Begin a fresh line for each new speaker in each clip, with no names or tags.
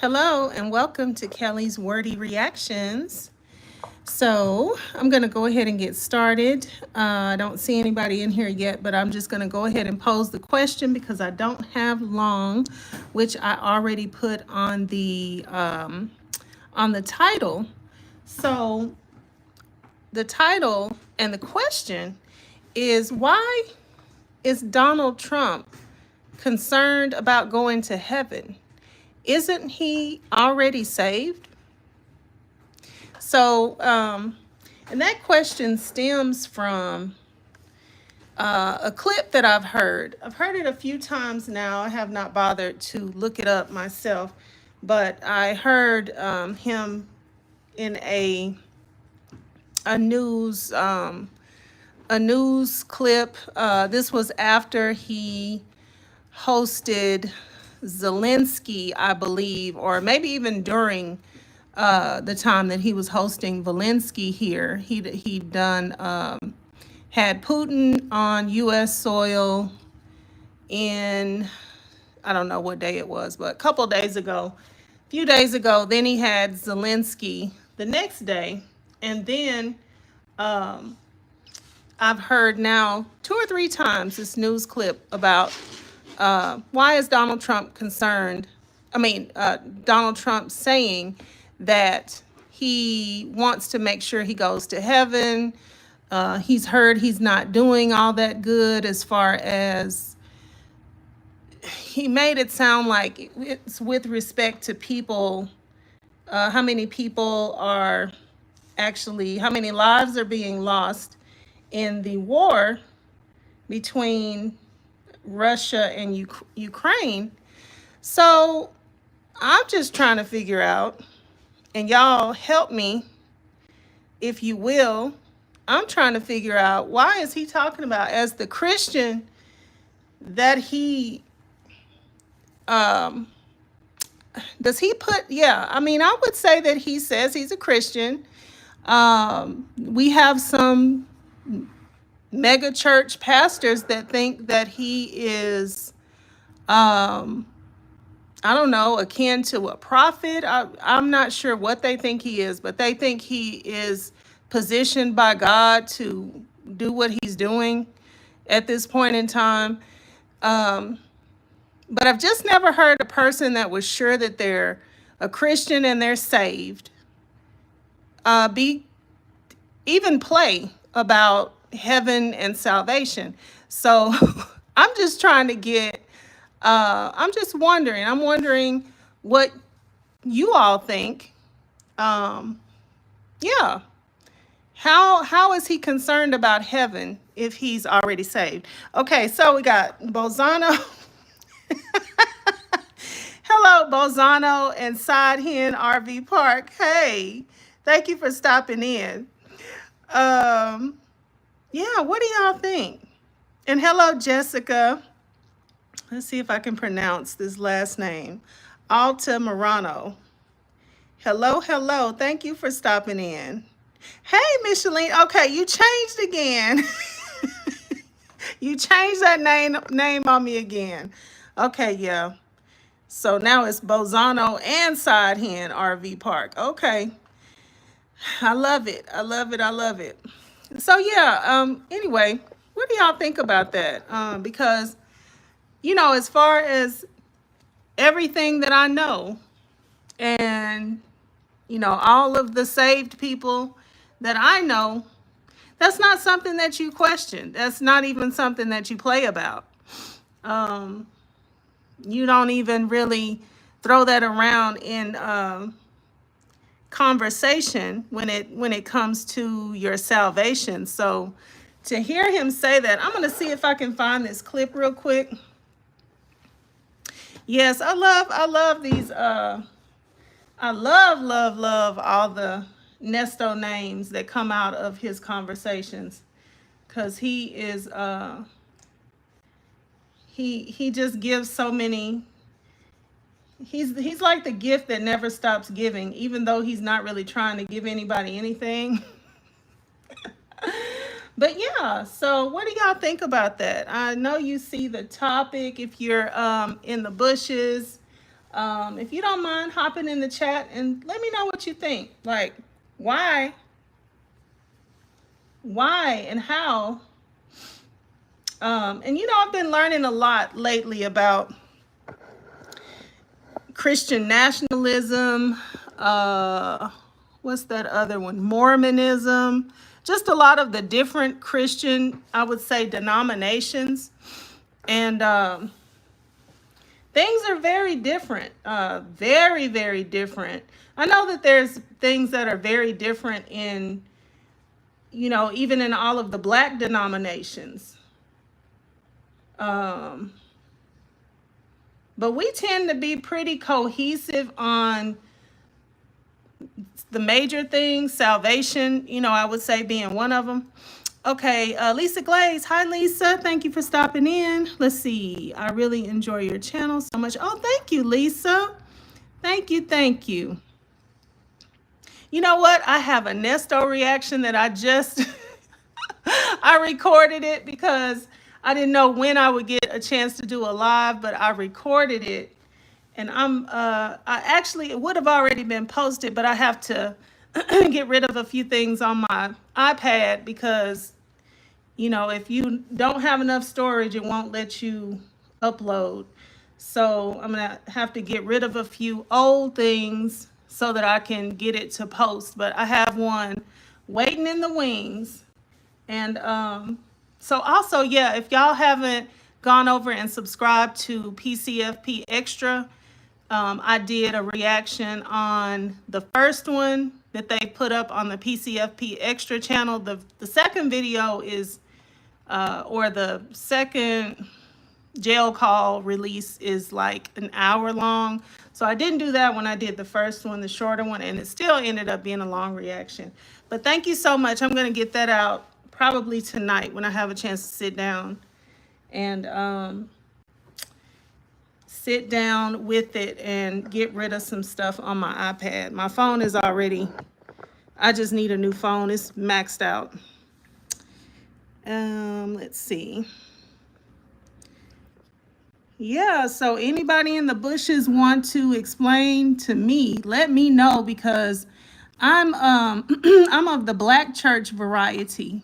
Hello and welcome to Kelly's Wordy Reactions. So I'm going to go ahead and get started. I don't see anybody in here yet, but I'm just going to go ahead and pose the question because I don't have long, which I already put on the title. So the title and the question is, why is Donald Trump concerned about going to heaven? Isn't he already saved? So, and that question stems from a clip that I've heard. I've heard it a few times now. I have not bothered to look it up myself, but I heard him in a news clip. This was after he hosted Zelensky, I believe, or maybe even during the time that he was hosting Zelensky here. He done had Putin on U.S. soil in, I don't know what day it was, but a couple days ago, a few days ago. Then he had Zelensky the next day, and then I've heard now 2 or 3 times this news clip about why is Donald Trump concerned? Donald Trump saying that he wants to make sure he goes to heaven. He's heard he's not doing all that good, as far as he made it sound like it's with respect to people, how many people are actually, how many lives are being lost in the war between Russia and Ukraine. So I'm just trying to figure out, and y'all help me if you will. I'm trying to figure out, why is he talking about, as the Christian that he does he put, yeah, I would say that he says he's a Christian. We have some mega church pastors that think that he is I don't know, akin to a prophet. I'm not sure what they think he is, but they think he is positioned by God to do what he's doing at this point in time. But I've just never heard a person that was sure that they're a Christian and they're saved be even play about heaven and salvation. So I'm just trying to get, I'm wondering what you all think. Yeah. How is he concerned about heaven if he's already saved? Okay, so we got Bozano. Hello, Bozano and Side Hen RV Park. Hey, thank you for stopping in. Yeah, what do y'all think? And hello, Jessica. Let's see if I can pronounce this last name. Alta Morano. Hello, hello. Thank you for stopping in. Hey, Micheline. Okay, you changed again. You changed that name on me again. Okay, yeah. So now it's Bozano and Side Hen RV Park. Okay. I love it. I love it. I love it. So yeah, anyway, what do y'all think about that? Because, as far as everything that I know, and, all of the saved people that I know, that's not something that you question. That's not even something that you play about. You don't even really throw that around in conversation when it comes to your salvation. So to hear him say that, I'm going to see if I can find this clip real quick. Yes, I love these I love all the Nesto names that come out of his conversations, because he is he just gives so many. He's like the gift that never stops giving, even though he's not really trying to give anybody anything. But yeah, so what do y'all think about that? I know you see the topic if you're in the bushes. If you don't mind hopping in the chat and let me know what you think. Like, why and how? And I've been learning a lot lately about Christian nationalism. What's that other one? Mormonism. Just a lot of the different Christian, I would say, denominations. And things are very different. Very, very different. I know that there's things that are very different in, even in all of the black denominations. But we tend to be pretty cohesive on the major things, salvation, I would say being one of them. Okay, Lisa Glaze. Hi, Lisa. Thank you for stopping in. Let's see. I really enjoy your channel so much. Oh, thank you, Lisa. Thank you. Thank you. You know what? I have a Nesto reaction that I just, I recorded it because I didn't know when I would get a chance to do a live, but I recorded it. And it would have already been posted, but I have to get rid of a few things on my iPad because, if you don't have enough storage, it won't let you upload. So I'm going to have to get rid of a few old things so that I can get it to post. But I have one waiting in the wings. And so also, yeah, if y'all haven't gone over and subscribed to PCFP Extra, I did a reaction on the first one that they put up on the PCFP Extra channel. The second video is, or the second jail call release is like an hour long. So I didn't do that when I did the first one, the shorter one, and it still ended up being a long reaction. But thank you so much. I'm going to get that out probably tonight when I have a chance to sit down and sit down with it and get rid of some stuff on my iPad. My phone is already, I just need a new phone. It's maxed out. Let's see. Yeah, so anybody in the bushes want to explain to me, let me know, because I'm I'm of the black church variety,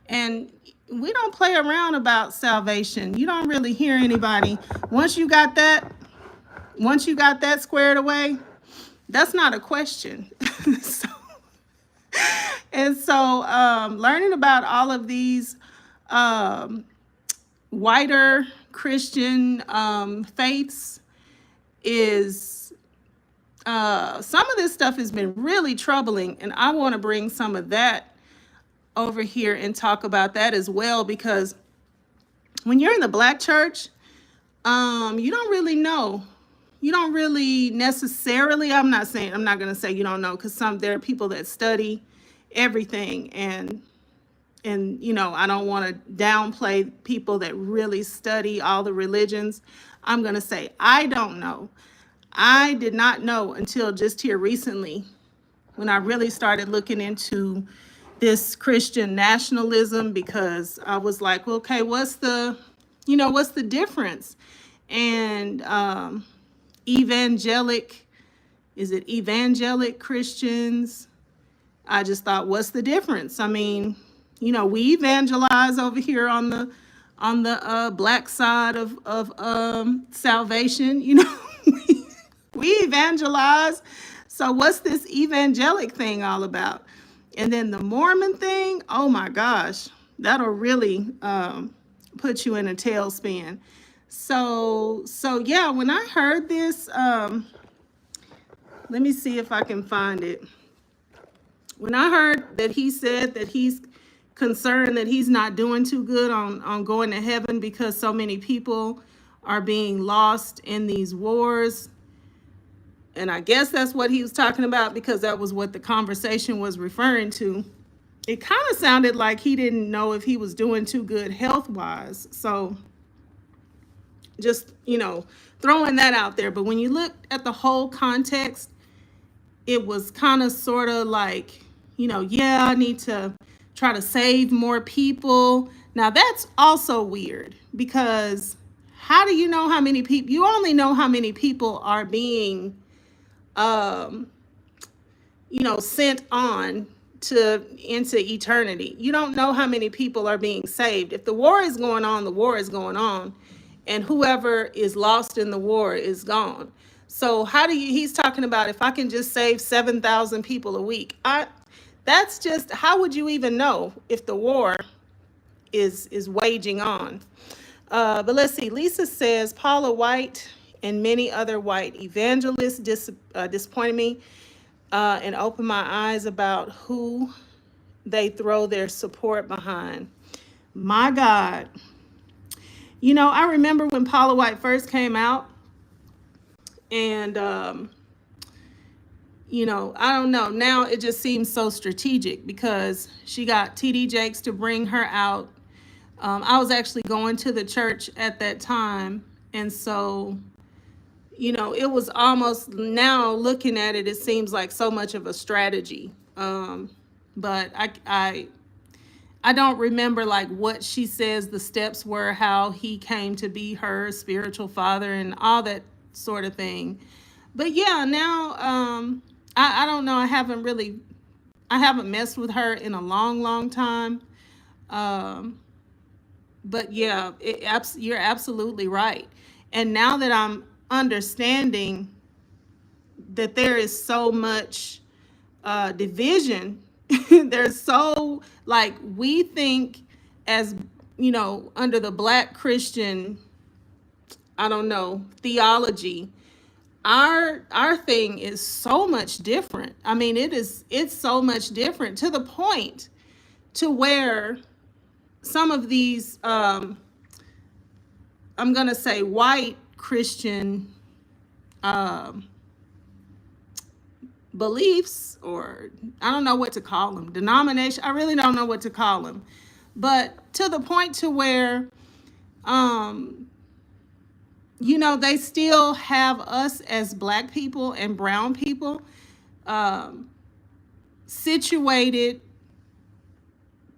and we don't play around about salvation. You don't really hear anybody. Once you got that squared away, that's not a question. Learning about all of these wider Christian faiths is some of this stuff has been really troubling, and I want to bring some of that over here and talk about that as well, because when you're in the black church, you don't really know. You don't really necessarily, I'm not going to say you don't know, because there are people that study everything, and I don't want to downplay people that really study all the religions. I'm going to say I don't know. I did not know until just here recently when I really started looking into this Christian nationalism, because I was like, well, okay, what's the difference? And evangelic Christians, I just thought, what's the difference? I mean, we evangelize over here on the black side of salvation. We evangelize. So what's this evangelic thing all about? And then the Mormon thing, oh my gosh, that'll really put you in a tailspin. So yeah, when I heard this, let me see if I can find it. When I heard that he said that he's concerned that he's not doing too good on going to heaven because so many people are being lost in these wars, and I guess that's what he was talking about, because that was what the conversation was referring to. It kind of sounded like he didn't know if he was doing too good health-wise. So just, throwing that out there. But when you look at the whole context, it was kind of sort of like, yeah, I need to try to save more people. Now that's also weird, because how do you know how many people? You only know how many people are being, um, sent on to into eternity. You don't know how many people are being saved. If the war is going on, the war is going on, and whoever is lost in the war is gone. So how do you? He's talking about if I can just save 7,000 people a week. That's just, how would you even know if the war is waging on? But let's see. Lisa says Paula White and many other white evangelists disappointed me and opened my eyes about who they throw their support behind. My God. I remember when Paula White first came out, and I don't know. Now it just seems so strategic because she got TD Jakes to bring her out. I was actually going to the church at that time. And so, it was almost, now looking at it, it seems like so much of a strategy. But I don't remember like what she says the steps were, how he came to be her spiritual father and all that sort of thing. But yeah, now I don't know. I haven't messed with her in a long, long time. But yeah, you're absolutely right. And now that I'm understanding that there is so much division, there's so, like, we think as, under the Black Christian, I don't know, theology, our thing is so much different. I mean, it's so much different to the point to where some of these, I'm going to say white Christian beliefs, or I don't know what to call them, denomination. I really don't know what to call them. But to the point to where, they still have us as Black people and brown people situated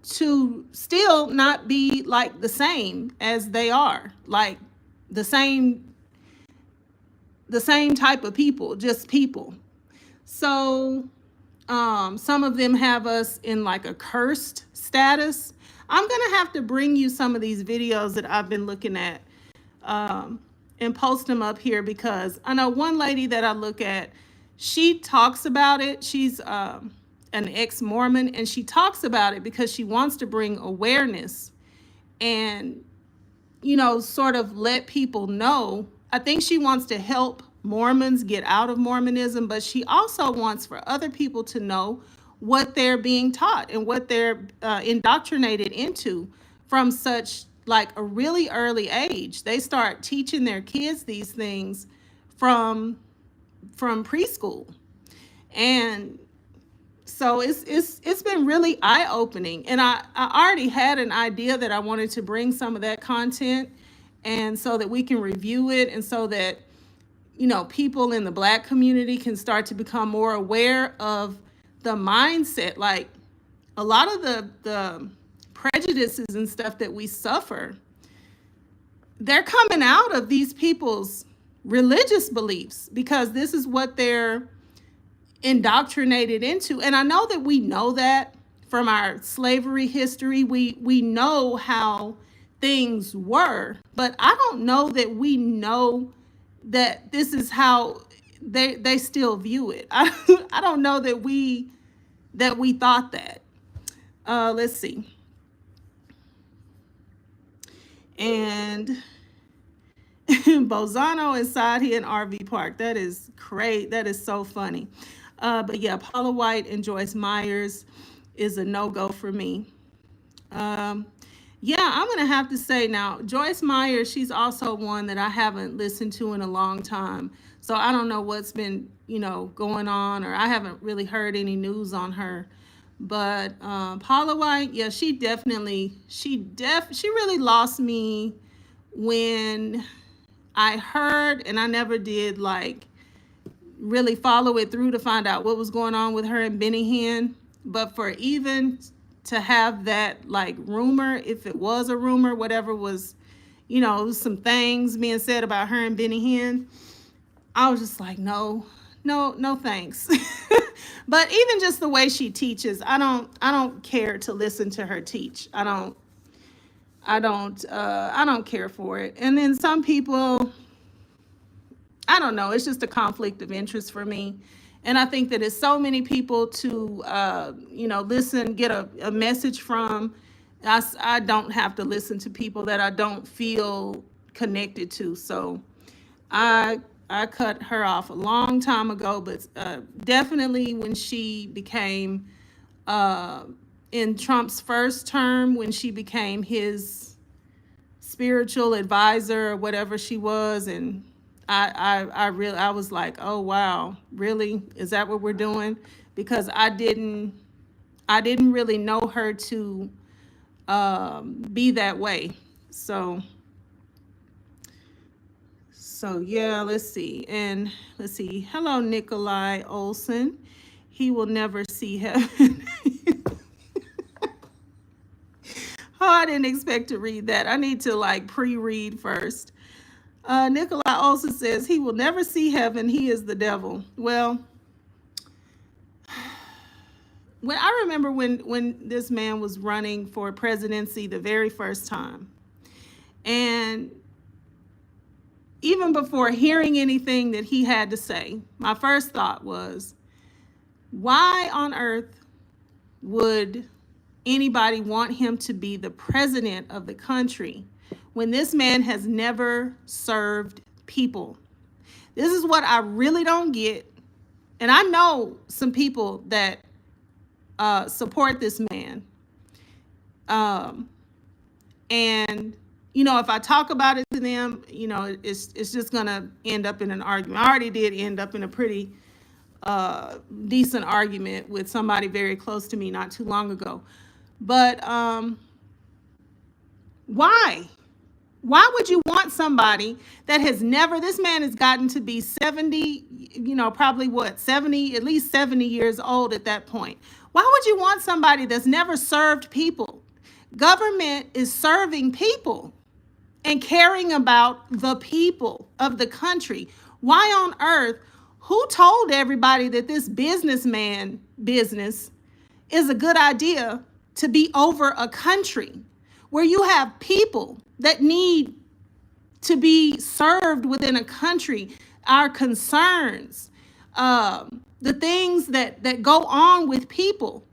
to still not be like the same as they are, like the same type of people, just people. So some of them have us in like a cursed status. I'm gonna have to bring you some of these videos that I've been looking at and post them up here, because I know one lady that I look at, she talks about it. She's an ex-Mormon, and she talks about it because she wants to bring awareness and, sort of let people know. I think she wants to help Mormons get out of Mormonism, but she also wants for other people to know what they're being taught and what they're indoctrinated into from such like a really early age. They start teaching their kids these things from preschool. And so it's been really eye-opening. And I already had an idea that I wanted to bring some of that content, and so that we can review it, and so that people in the Black community can start to become more aware of the mindset. Like a lot of the prejudices and stuff that we suffer, they're coming out of these people's religious beliefs, because this is what they're indoctrinated into. And I know that we know that from our slavery history. We know how things were, but I don't know that we know that this is how they still view it. I don't know that we thought that. Let's see. And Bozano inside here in RV Park. That is great. That is so funny. But yeah, Paula White and Joyce Myers is a no-go for me. Yeah, I'm going to have to say now, Joyce Myers, she's also one that I haven't listened to in a long time. So I don't know what's been, going on, or I haven't really heard any news on her. But Paula White, yeah, she really lost me when I heard, and I never did like really follow it through to find out what was going on with her and Benny Hinn. But for even to have that like rumor, if it was a rumor, whatever was, some things being said about her and Benny Hinn. I was just like, no, no, no, thanks. But even just the way she teaches, I don't care to listen to her teach. I don't care for it. And then some people, I don't know, it's just a conflict of interest for me. And I think that it's so many people to, listen, get a message from. I don't have to listen to people that I don't feel connected to. So I I cut her off a long time ago, but definitely when she became uh, in Trump's first term, when she became his spiritual advisor or whatever she was, and I was like, oh wow, really? Is that what we're doing? Because I didn't really know her to be that way. So yeah, let's see. And let's see. Hello, Nikolai Olson. He will never see heaven. Oh, I didn't expect to read that. I need to like pre-read first. Nikolai Olson says he will never see heaven. He is the devil. Well, when I remember when this man was running for presidency the very first time, and even before hearing anything that he had to say, my first thought was, why on earth would anybody want him to be the president of the country when this man has never served people? This is what I really don't get. And I know some people that support this man. And if I talk about it to them, it's just gonna end up in an argument. I already did end up in a pretty decent argument with somebody very close to me not too long ago. But why? Why would you want somebody that has never, this man has gotten to be 70, probably 70, at least 70 years old at that point. Why would you want somebody that's never served people? Government is serving people and caring about the people of the country. Why on earth? Who told everybody that this businessman business is a good idea to be over a country where you have people that need to be served within a country, our concerns, the things that go on with people?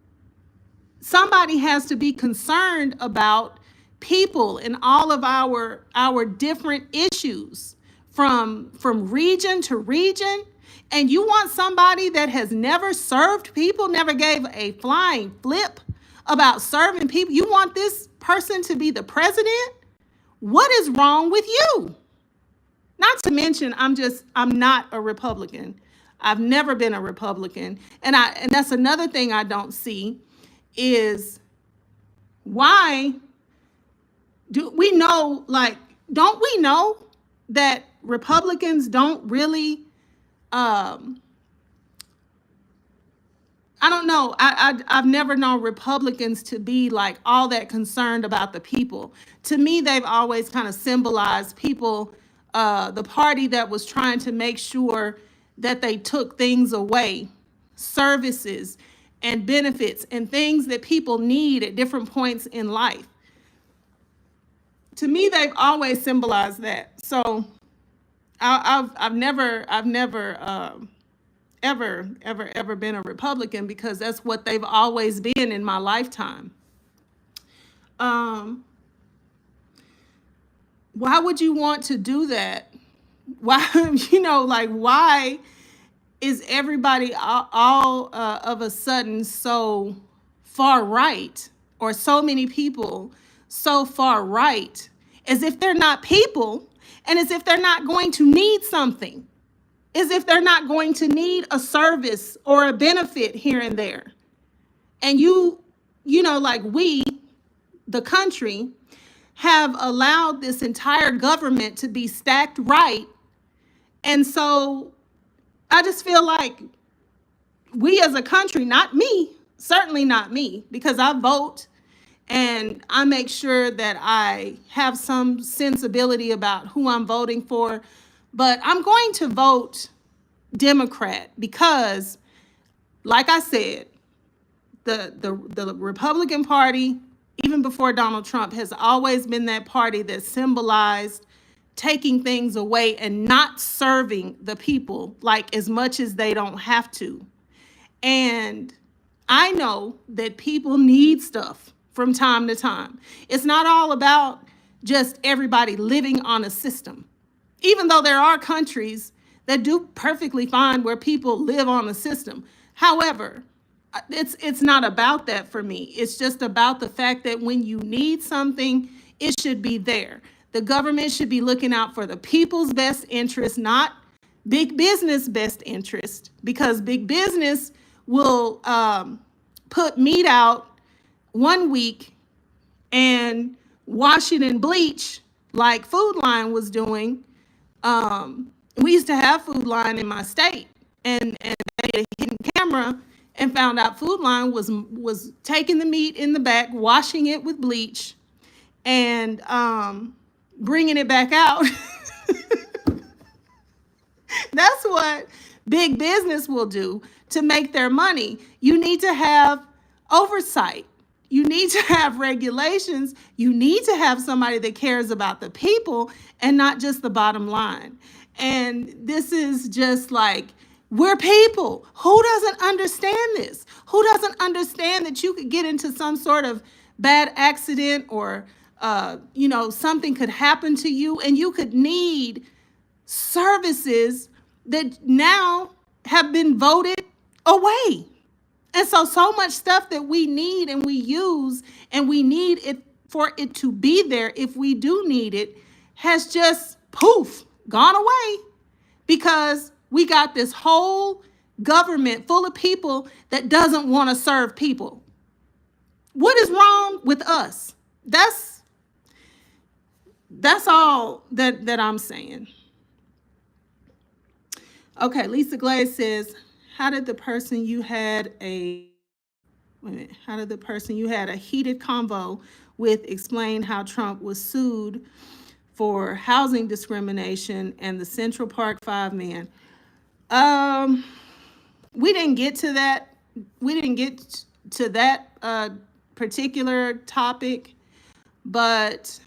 Somebody has to be concerned about people and all of our different issues from region to region. And you want somebody that has never served people, never gave a flying flip about serving people? You want this person to be the president? What is wrong with you? Not to mention, I'm not a Republican. I've never been a Republican. And that's another thing I don't see is why do we know, don't we know that Republicans don't really, I don't know. I've never known Republicans to be like all that concerned about the people. To me, they've always kind of symbolized people, the party that was trying to make sure that they took things away, services and benefits and things that people need at different points in life. To me, they've always symbolized that. So I've never ever been a Republican because that's what they've always been in my lifetime. Why would you want to do that? Why, why is everybody all of a sudden so far right, or so many people so far right, as if they're not people and as if they're not going to need something, as if they're not going to need a service or a benefit here and there. And we, the country, have allowed this entire government to be stacked right. And so I just feel like we as a country, not me, certainly not me, because I vote and I make sure that I have some sensibility about who I'm voting for. But I'm going to vote Democrat because, like I said, the Republican Party, even before Donald Trump, has always been that party that symbolized taking things away and not serving the people like as much as they don't have to. And I know that people need stuff from time to time. It's not all about just everybody living on a system, even though there are countries that do perfectly fine where people live on a system. However, it's not about that for me. It's just about the fact that when you need something, it should be there. The government should be looking out for the people's best interest, not big business best interest, because big business will put meat out 1 week and wash it in bleach like Food Line was doing. We used to have Food Line in my state, and they did a hidden camera and found out Food Line was taking the meat in the back, washing it with bleach, and bringing it back out. That's what big business will do to make their money. You need to have oversight. You need to have regulations. You need to have somebody that cares about the people and not just the bottom line. And this is just like, we're people. Who doesn't understand this? Who doesn't understand that you could get into some sort of bad accident, or something could happen to you and you could need services that now have been voted away. And so much stuff that we need and we use and we need it for it to be there if we do need it has just poof gone away, because we got this whole government full of people that doesn't want to serve people. What is wrong with us? That's all that I'm saying. Okay, Lisa Glaze says, how did the person you had a heated convo with explain how Trump was sued for housing discrimination and the Central Park 5 man? We didn't get to that. We didn't get to that particular topic, but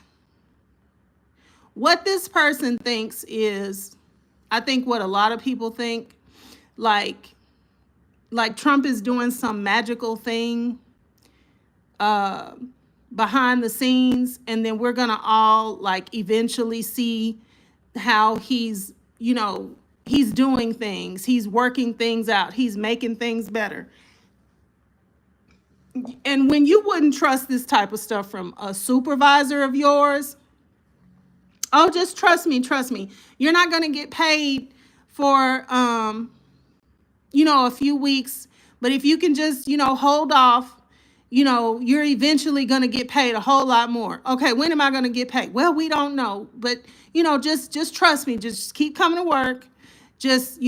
what this person thinks is, I think what a lot of people think, like Trump is doing some magical thing behind the scenes, and then we're gonna all like eventually see how he's doing things, he's working things out, he's making things better. And when you wouldn't trust this type of stuff from a supervisor of yours, oh, just trust me. You're not going to get paid for, a few weeks. But if you can just, hold off, you're eventually going to get paid a whole lot more. Okay, when am I going to get paid? Well, we don't know. But, just trust me. Just keep coming to work. Just,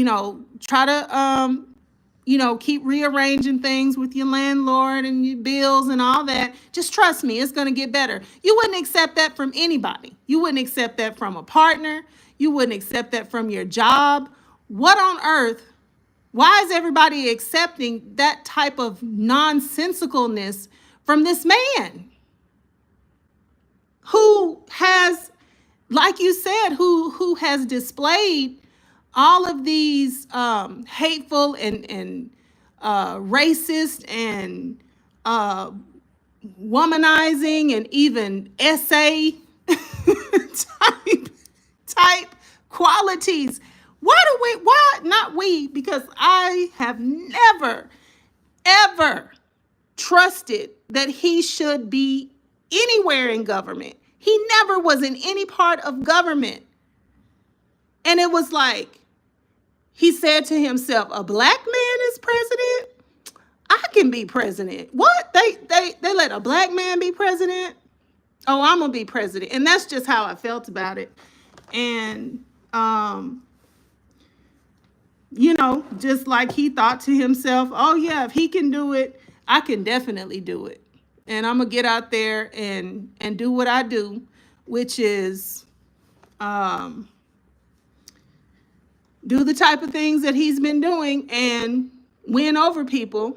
try to, keep rearranging things with your landlord and your bills and all that. Just trust me, it's going to get better. You wouldn't accept that from anybody. You wouldn't accept that from a partner. You wouldn't accept that from your job. What on earth? Why is everybody accepting that type of nonsensicalness from this man who has, like you said, who has displayed all of these hateful and racist and womanizing and even essay type qualities? Why not we? Because I have never, ever trusted that he should be anywhere in government. He never was in any part of government. And it was like, he said to himself, a black man is president? I can be president. What? They let a black man be president? Oh, I'm going to be president. And that's just how I felt about it. And, just like he thought to himself, oh, yeah, if he can do it, I can definitely do it. and I'm gonna get out there and do what I do, which is um, do the type of things that he's been doing and win over people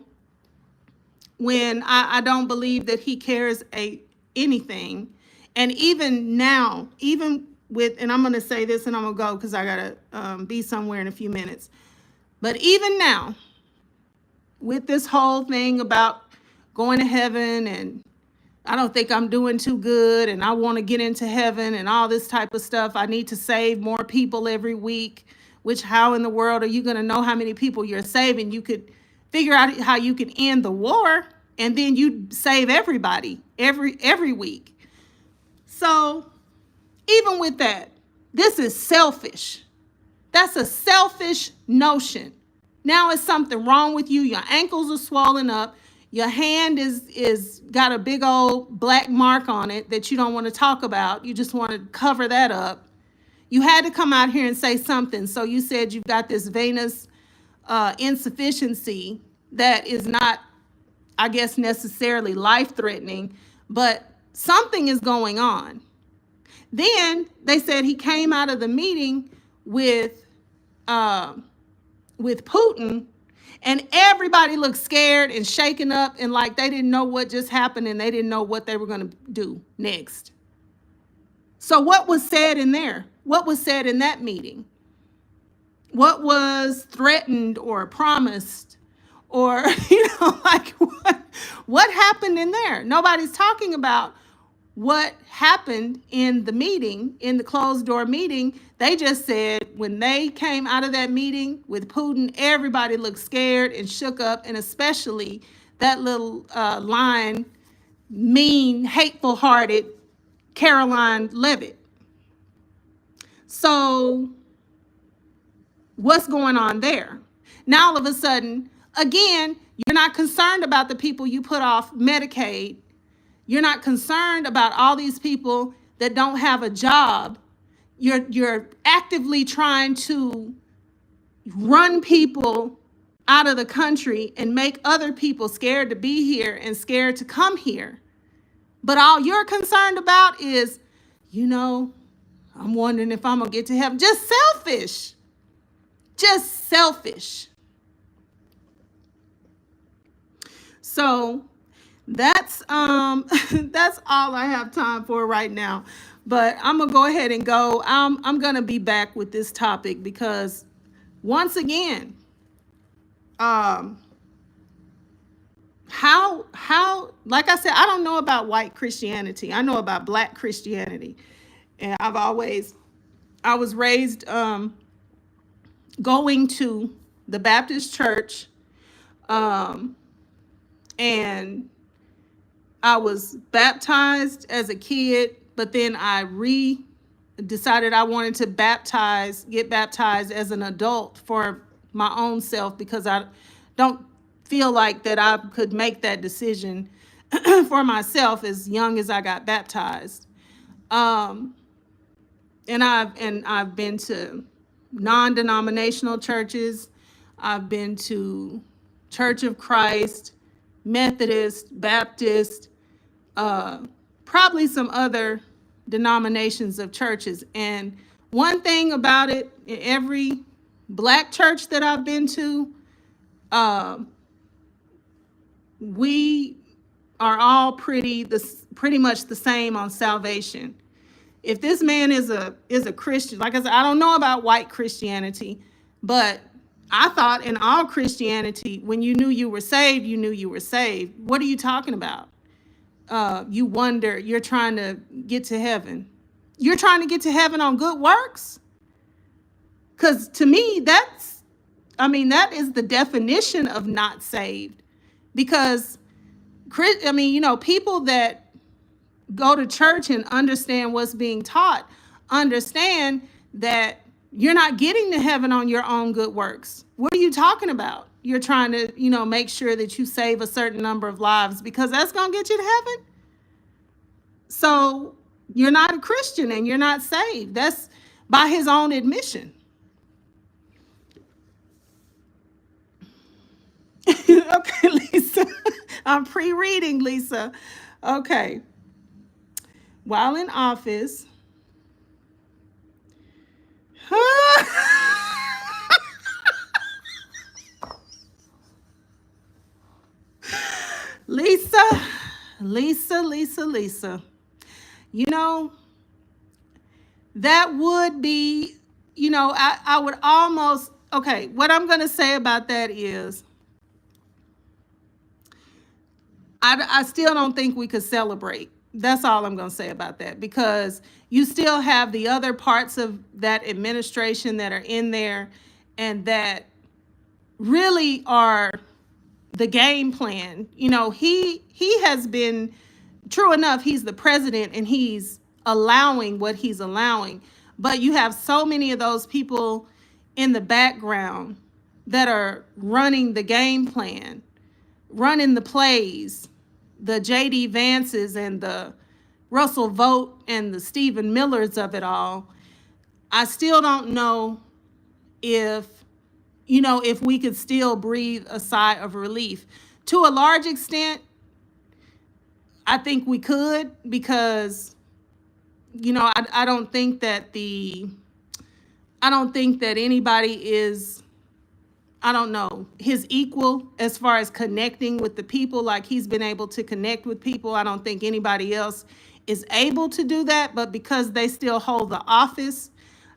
when I don't believe that he cares anything. And even now, even with, and I'm going to say this and I'm going to go because I got to be somewhere in a few minutes. But even now, with this whole thing about going to heaven and I don't think I'm doing too good and I want to get into heaven and all this type of stuff. I need to save more people every week, which how in the world are you going to know how many people you're saving? You could figure out how you can end the war and then you save everybody every week. So even with that, this is selfish. That's a selfish notion. Now it's something wrong with you. Your ankles are swollen up. Your hand is got a big old black mark on it that you don't want to talk about. You just want to cover that up. You had to come out here and say something. So you said you've got this venous insufficiency that is not, I guess, necessarily life-threatening, but something is going on. Then they said he came out of the meeting with Putin, and everybody looked scared and shaken up and like they didn't know what just happened and they didn't know what they were going to do next. So what was said in there? What was said in that meeting? What was threatened or promised or, like what happened in there? Nobody's talking about what happened in the meeting, in the closed door meeting. They just said when they came out of that meeting with Putin, everybody looked scared and shook up, and especially that little line, mean, hateful-hearted Caroline Levitt. So what's going on there? Now all of a sudden, again, you're not concerned about the people you put off Medicaid. You're not concerned about all these people that don't have a job. You're actively trying to run people out of the country and make other people scared to be here and scared to come here. But all you're concerned about is, I'm wondering if I'm going to get to heaven. Just selfish. Just selfish. So that's that's all I have time for right now. But I'm gonna go ahead and go. I'm gonna be back with this topic because once again, how like I said, I don't know about white Christianity. I know about black Christianity, and I was raised going to the Baptist church, and I was baptized as a kid, but then I decided I wanted to get baptized as an adult for my own self because I don't feel like that I could make that decision for myself as young as I got baptized. And I've been to non-denominational churches. I've been to Church of Christ, Methodist, Baptist, probably some other denominations of churches. And one thing about it, in every black church that I've been to, we are all pretty much the same on salvation. If this man is a Christian, like I said, I don't know about white Christianity, but I thought in all Christianity, when you knew you were saved, you knew you were saved. What are you talking about? You wonder, you're trying to get to heaven. You're trying to get to heaven on good works? Because to me, that is the definition of not saved. Because, people that go to church and understand what's being taught, understand that you're not getting to heaven on your own good works. What are you talking about? You're trying to, make sure that you save a certain number of lives because that's going to get you to heaven. So you're not a Christian and you're not saved. That's by his own admission. Okay, Lisa. I'm pre-reading, Lisa. Okay. While in office, Lisa, Lisa. You know, that would be, I would almost, okay, what I'm going to say about that is I still don't think we could celebrate. That's all I'm going to say about that, because you still have the other parts of that administration that are in there and that really are the game plan. He has been, true enough, he's the president and he's allowing what he's allowing, but you have so many of those people in the background that are running the game plan, running the plays, the JD Vances and the Russell Vogt and the Stephen Millers of it all. I still don't know if if we could still breathe a sigh of relief. To a large extent, I think we could, because I don't think that anybody is, I don't know, his equal as far as connecting with the people like he's been able to connect with people. I don't think anybody else is able to do that, but because they still hold the office,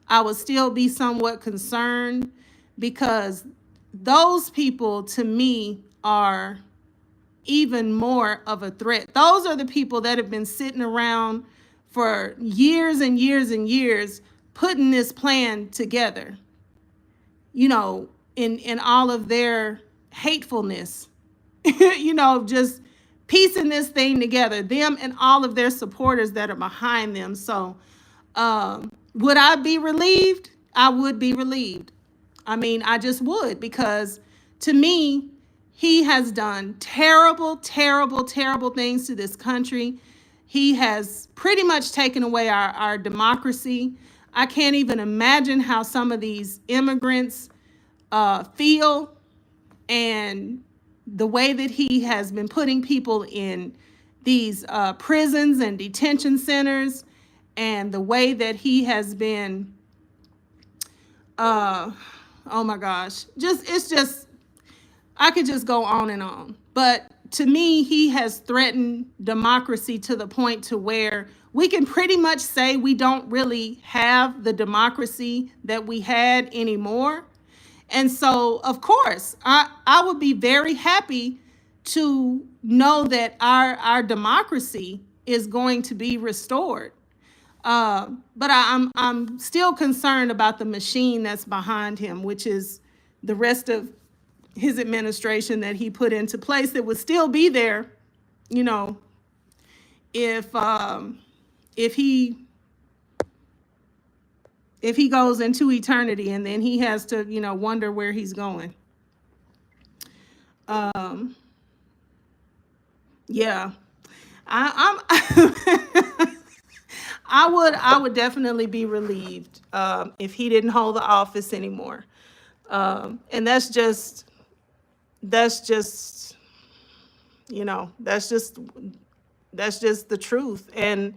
I would still be somewhat concerned, because those people to me are even more of a threat. Those are the people that have been sitting around for years and years and years putting this plan together, in all of their hatefulness, just piecing this thing together, them and all of their supporters that are behind them. So would I be relieved? I would be relieved. I mean, I just would, because to me, he has done terrible, terrible, terrible things to this country. He has pretty much taken away our democracy. I can't even imagine how some of these immigrants feel, and the way that he has been putting people in these prisons and detention centers, and the way that he has been, oh my gosh, I could just go on and on. But to me, he has threatened democracy to the point to where we can pretty much say we don't really have the democracy that we had anymore. And so, of course, I would be very happy to know that our democracy is going to be restored. But I'm still concerned about the machine that's behind him, which is the rest of his administration that he put into place that would still be there, if he goes into eternity, and then he has to, wonder where he's going. Yeah, I'm I would definitely be relieved if he didn't hold the office anymore. And that's just that's just the truth. And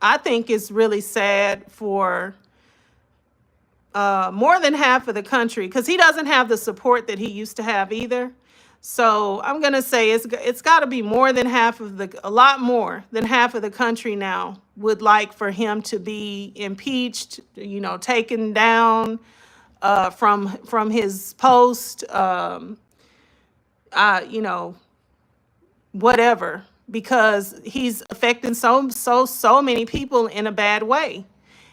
I think it's really sad for more than half of the country, because he doesn't have the support that he used to have either. So I'm gonna say it's got to be more than a lot more than half of the country now would like for him to be impeached, taken down from his post, whatever, because he's affecting so many people in a bad way.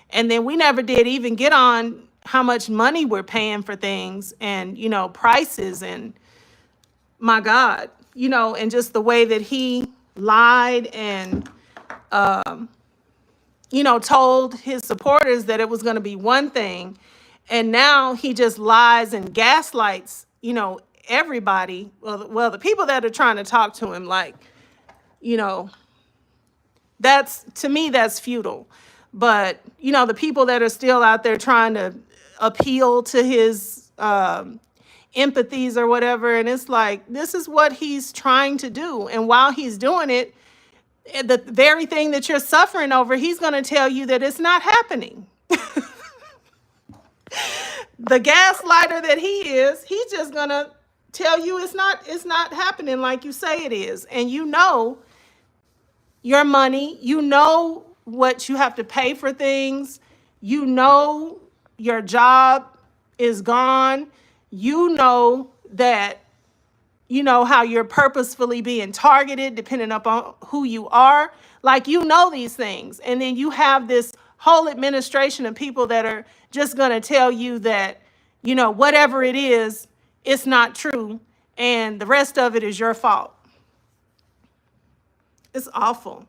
And then we never did even get on how much money we're paying for things, and prices, and my God, and just the way that he lied and told his supporters that it was going to be one thing, and now he just lies and gaslights everybody. Well, the people that are trying to talk to him, like, that's, to me, that's futile. But the people that are still out there trying to appeal to his empathies or whatever. And it's like, this is what he's trying to do. And while he's doing it, the very thing that you're suffering over, he's going to tell you that it's not happening. The gaslighter that he is, he's just going to tell you it's not happening like you say it is. And you know your money, you know what you have to pay for things, you know your job is gone, you know that, you know how you're purposefully being targeted depending upon who you are. Like, you know these things. And then you have this whole administration of people that are just going to tell you that, you know, whatever it is, it's not true. And the rest of it is your fault. It's awful.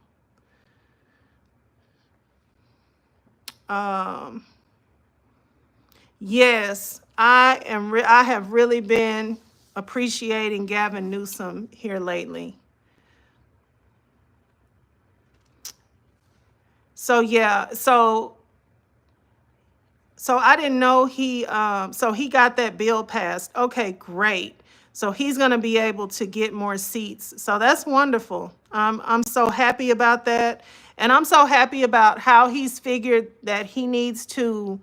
Yes, I have really been appreciating Gavin Newsom here lately. So yeah, so I didn't know so he got that bill passed. Okay, great. So he's going to be able to get more seats. So that's wonderful. I'm so happy about that. And I'm so happy about how he's figured that he needs to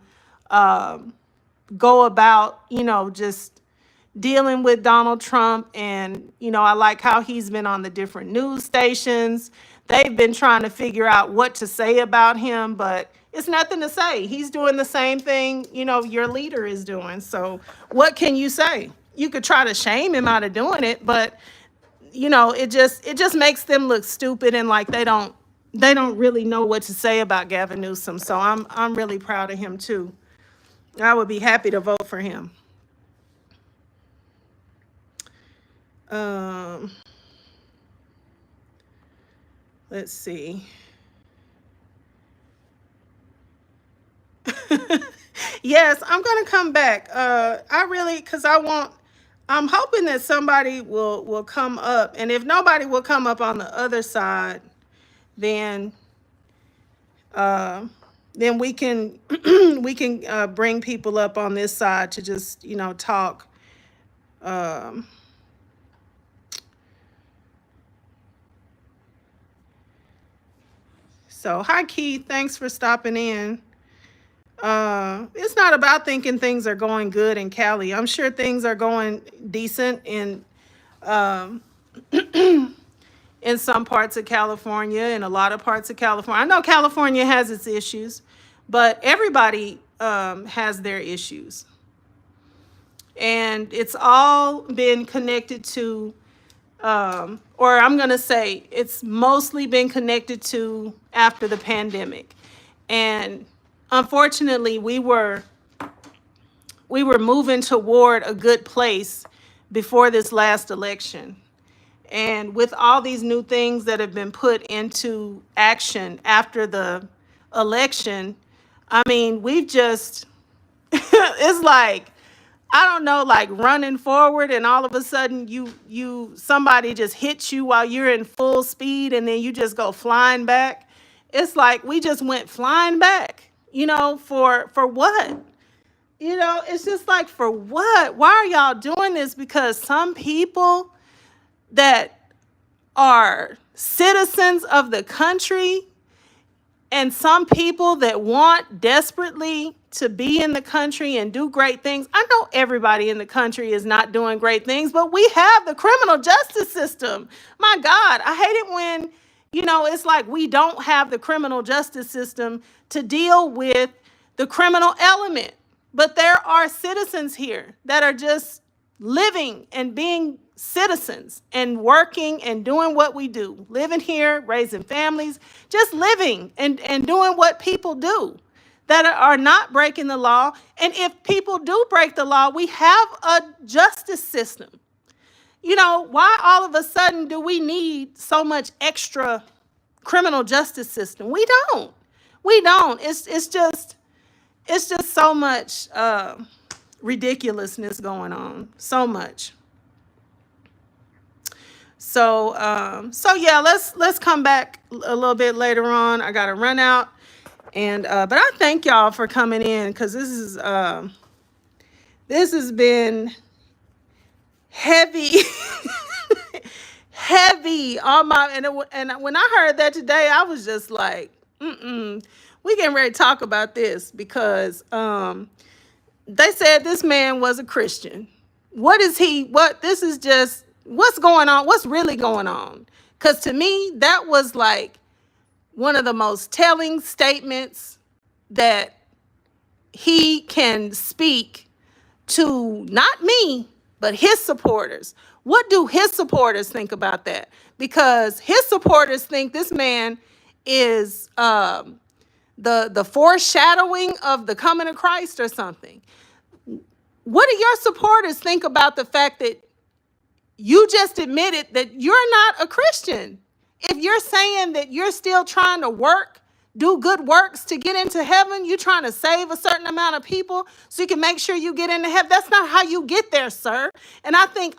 go about, you know, just dealing with Donald Trump. And, you know, I like how he's been on the different news stations. They've been trying to figure out what to say about him, but it's nothing to say. He's doing the same thing, you know, your leader is doing. So what can you say? You could try to shame him out of doing it, but, you know, it just makes them look stupid and like they don't really know what to say about Gavin Newsom. So I'm really proud of him too. I would be happy to vote for him. Let's see. Yes, I'm gonna come back. I really, cause I'm hoping that somebody will come up, and if nobody will come up on the other side, then then we can we can bring people up on this side to just, you know, talk. Um, so hi Keith, thanks for stopping in. It's not about thinking things are going good in Cali. I'm sure things are going decent um, in some parts of California and a lot of parts of California. I know California has its issues, but everybody has their issues. And it's all been connected to, or I'm going to say it's mostly been connected to after the pandemic. And unfortunately, we were moving toward a good place before this last election. And with all these new things that have been put into action after the election, I mean, we've just, it's like, I don't know, like running forward and all of a sudden somebody just hits you while you're in full speed and then you just go flying back. It's like we just went flying back, you know, for what? You know, it's just like, for what? Why are y'all doing this? Because some people that are citizens of the country and some people that want desperately to be in the country and do great things. I know everybody in the country is not doing great things, but we have the criminal justice system. My God, I hate it when, you know, it's like we don't have the criminal justice system to deal with the criminal element. But there are citizens here that are just living and being citizens and working and doing what we do, living here, raising families, just living and doing what people do that are not breaking the law. And if people do break the law, we have a justice system. You know, why all of a sudden do we need so much extra criminal justice system? We don't. It's just so much ridiculousness going on. So much. So yeah, let's come back a little bit later on. I gotta run out, and but I thank y'all for coming in, because this has been heavy, heavy on my, and when I heard that today, I was just like, we getting ready to talk about this because they said this man was a Christian. What is he? This is just, what's going on? What's really going on? Because to me, that was like one of the most telling statements that he can speak to, not me, but his supporters. What do his supporters think about that? Because his supporters think this man is the foreshadowing of the coming of Christ or something. What do your supporters think about the fact that you just admitted that you're not a Christian? If you're saying that you're still trying to work, do good works to get into heaven, you're trying to save a certain amount of people so you can make sure you get into heaven. That's not how you get there, sir. And I think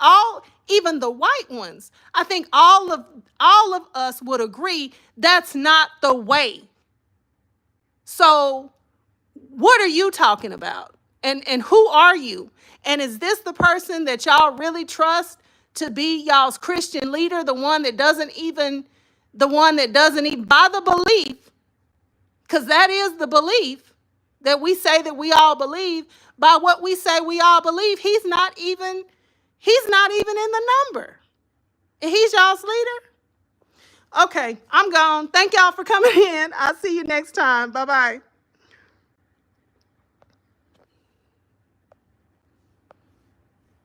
even the white ones, I think all of us would agree that's not the way. So what are you talking about? And who are you? And is this the person that y'all really trust to be y'all's Christian leader, the one that doesn't even buy the belief? Because that is the belief that we say that we all believe. By what we say we all believe, he's not even in the number. And he's y'all's leader. Okay, I'm gone. Thank y'all for coming in. I'll see you next time. Bye-bye.